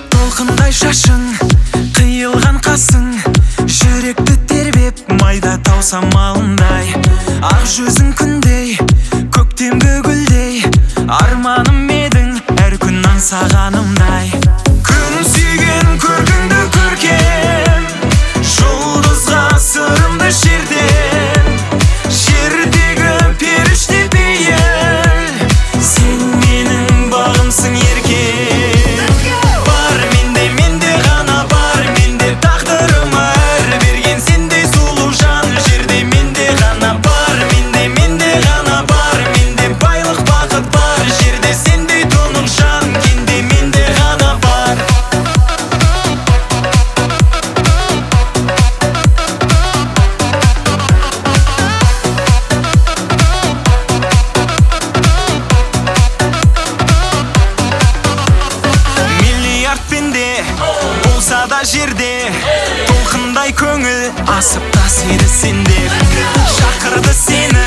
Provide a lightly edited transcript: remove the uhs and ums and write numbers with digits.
Толқындай шашың, қиылған қасың, жүректі тербеп майда тау самалындай. Ақ жүзің күндей, көктемгі гүлдей, арманым едің әр күн аңсағанымдай. Күн сүйген көркіңді көркем, жұлдызға сырымды шерден, жердегі періште пейіл, сен менің бағымсың еркем. Болса да жерде толқындай көңіл асып тасиды сенде. Шақырды сені